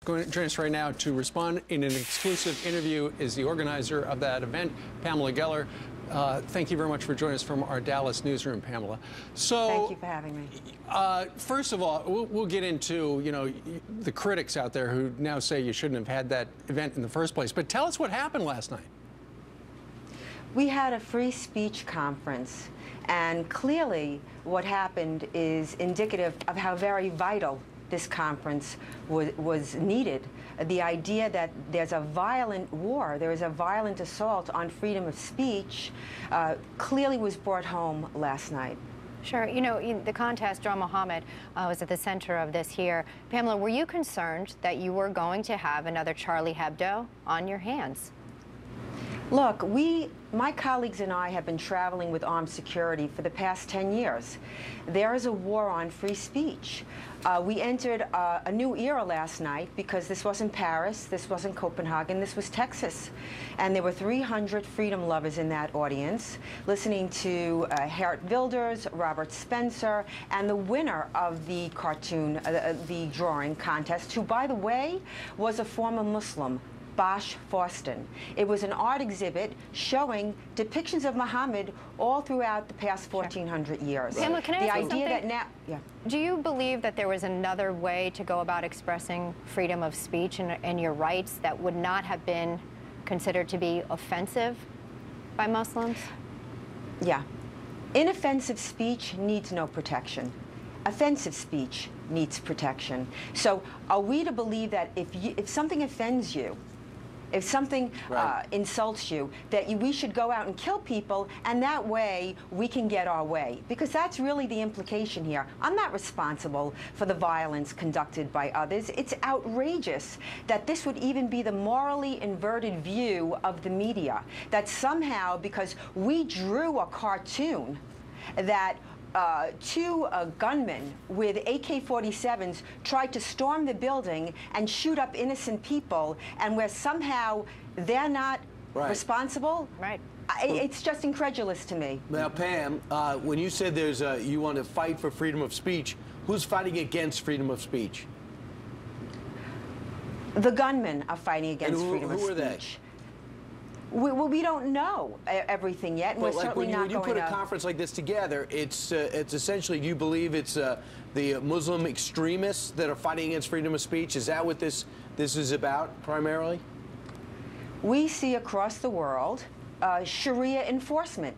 Join us right now to respond in an exclusive interview is the organizer of that event, Pamela Geller. Thank you very much for joining us from our Dallas newsroom, Pamela. So, thank you for having me. First of all, we'll get into, you know, the critics out there who now say you shouldn't have had that event in the first place. But tell us what happened last night. We had a free speech conference, and clearly what happened is indicative of how very vital this conference was needed. The idea that there's a violent war, there is a violent assault on freedom of speech, clearly was brought home last night. Sure. You know, the contest, John Muhammad was at the center of this here. Pamela, were you concerned that you were going to have another Charlie Hebdo on your hands? Look, my colleagues and I have been traveling with armed security for the past 10 years. There is a war on free speech. We entered a new era last night because this wasn't Paris, this wasn't Copenhagen, this was Texas. And there were 300 freedom lovers in that audience, listening to Geert Wilders, Robert Spencer, and the winner of the cartoon, the drawing contest, who, by the way, was a former Muslim, Bosch Fawston. It was an art exhibit showing depictions of Muhammad all throughout the past 1,400 years. Pamela, can I ask you something? Yeah. Do you believe that there was another way to go about expressing freedom of speech and your rights that would not have been considered to be offensive by Muslims? Yeah. Inoffensive speech needs no protection. Offensive speech needs protection. So are we to believe that if something offends you, if something insults you, that we should go out and kill people, and that way we can get our way? Because that's really the implication here. I'm not responsible for the violence conducted by others. It's outrageous that this would even be the morally inverted view of the media, that somehow, because we drew a cartoon that two gunmen with AK-47s tried to storm the building and shoot up innocent people, and where somehow they're not responsible. Right. It's just incredulous to me. Now, Pam, when you said you want to fight for freedom of speech, who's fighting against freedom of speech? The gunmen are fighting against freedom of speech. Who are they? Well, we don't know everything yet, and we're certainly not going to. When you put a conference like this together, it's essentially, do you believe it's the Muslim extremists that are fighting against freedom of speech? Is that what this is about, primarily? We see across the world Sharia enforcement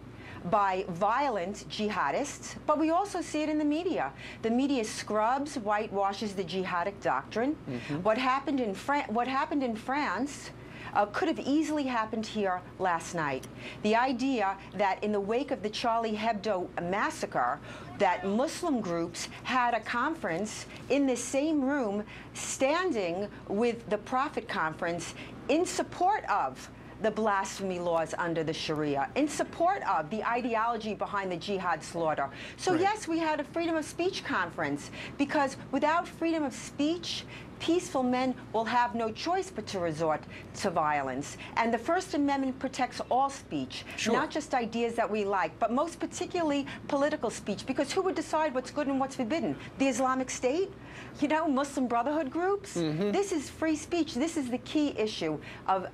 by violent jihadists, but we also see it in the media. The media scrubs, whitewashes the jihadic doctrine. What happened in France could have easily happened here last night. The idea that in the wake of the Charlie Hebdo massacre, that Muslim groups had a conference in the same room, standing with the Prophet Conference in support of the blasphemy laws under the Sharia, in support of the ideology behind the jihad slaughter. So yes, we had a freedom of speech conference, because without freedom of speech, peaceful men will have no choice but to resort to violence. And the First Amendment protects all speech, not just ideas that we like, but most particularly political speech, because who would decide what's good and what's forbidden? The Islamic State? You know, Muslim Brotherhood groups? This is free speech. This is the key issue of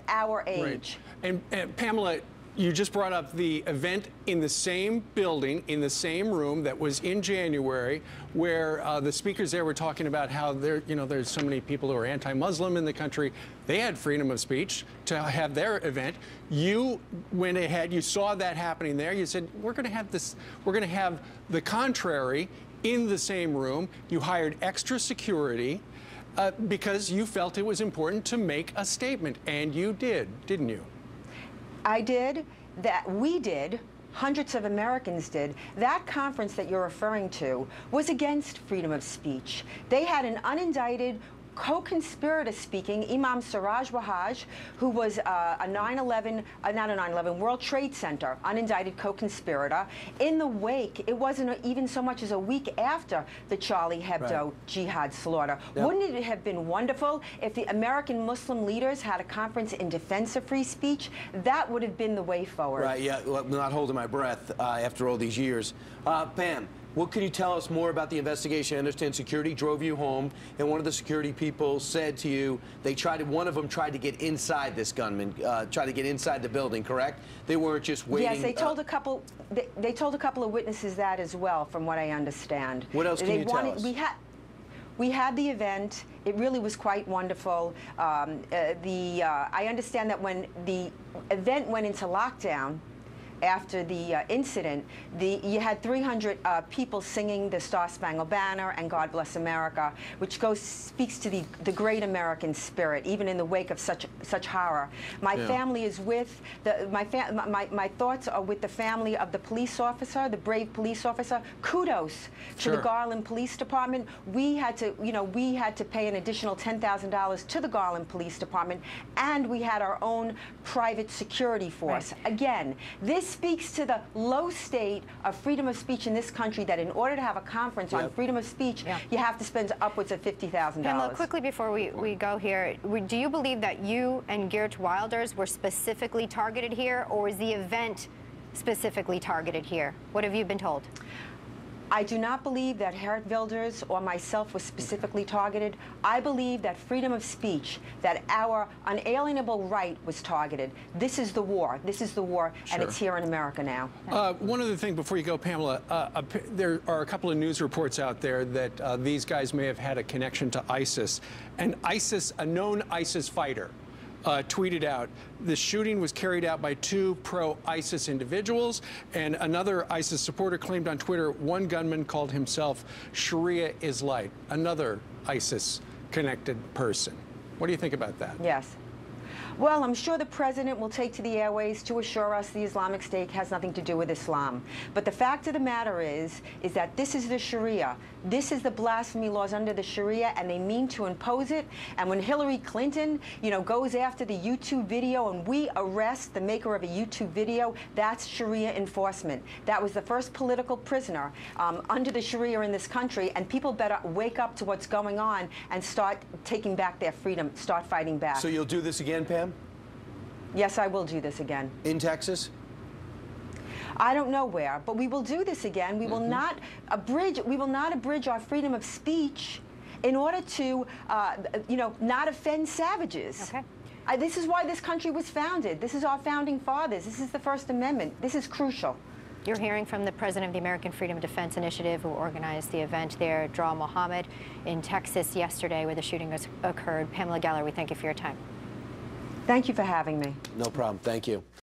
our age. And Pamela, you just brought up the event in the same building, in the same room that was in January, where the speakers there were talking about how there's so many people who are anti-Muslim in the country. They had freedom of speech to have their event. You went ahead, you saw that happening there. You said, we're going to have this, we're going to have the contrary in the same room. You hired extra security because you felt it was important to make a statement, and you did, didn't you? I did, we did, hundreds of Americans did. That conference that you're referring to was against freedom of speech. They had an unindicted co-conspirator speaking, Imam Siraj Wahhaj, who was a 9/11 World Trade Center unindicted co-conspirator. In the wake, it wasn't even so much as a week after the Charlie Hebdo jihad slaughter. Wouldn't it have been wonderful if the American Muslim leaders had a conference in defense of free speech? That would have been the way forward. Right, yeah, well, I'm not holding my breath after all these years. Pam, What can you tell us more about the investigation? I understand security drove you home, and one of the security people said to you one of them tried to get inside this gunman, tried to get inside the building, correct? They weren't just waiting. Yes, they told a couple. They told a couple of witnesses that as well, from what I understand. What else can you tell us? We had the event. It really was quite wonderful. I understand that when the event went into lockdown, after the incident, you had 300 people singing the Star-Spangled Banner and God Bless America, which speaks to the great American spirit, even in the wake of such horror. My family is with my thoughts are with the family of the police officer, the brave police officer. Kudos to the Garland Police Department. We had to pay an additional $10,000 to the Garland Police Department, and we had our own private security force. Right. Again, this speaks to the low state of freedom of speech in this country, that in order to have a conference on freedom of speech, you have to spend upwards of $50,000. Pamela, quickly before we go here, do you believe that you and Geert Wilders were specifically targeted here, or was the event specifically targeted here? What have you been told? I do not believe that Geert Wilders or myself was specifically targeted. I believe that freedom of speech, that our unalienable right was targeted. This is the war. This is the war, and it's here in America now. One other thing before you go, Pamela. There are a couple of news reports out there that these guys may have had a connection to ISIS. And ISIS, a known ISIS fighter, tweeted out, the shooting was carried out by 2 pro-ISIS individuals, and another ISIS supporter claimed on Twitter one gunman called himself Sharia is light, another ISIS-connected person. What do you think about that? Yes. Well, I'm sure the president will take to the airways to assure us the Islamic State has nothing to do with Islam. But the fact of the matter is that this is the Sharia. This is the blasphemy laws under the Sharia, and they mean to impose it. And when Hillary Clinton, goes after the YouTube video, and we arrest the maker of a YouTube video, that's Sharia enforcement. That was the first political prisoner under the Sharia in this country, and people better wake up to what's going on and start taking back their freedom, start fighting back. So you'll do this again, Pam? Yes, I will do this again. In Texas? I don't know where, but we will do this again. We will not abridge. We will not abridge our freedom of speech in order to, not offend savages. Okay. This is why this country was founded. This is our founding fathers. This is the First Amendment. This is crucial. You're hearing from the president of the American Freedom of Defense Initiative, who organized the event there, Dra Mohammed, in Texas yesterday, where the shooting occurred. Pamela Geller, we thank you for your time. Thank you for having me. No problem. Thank you.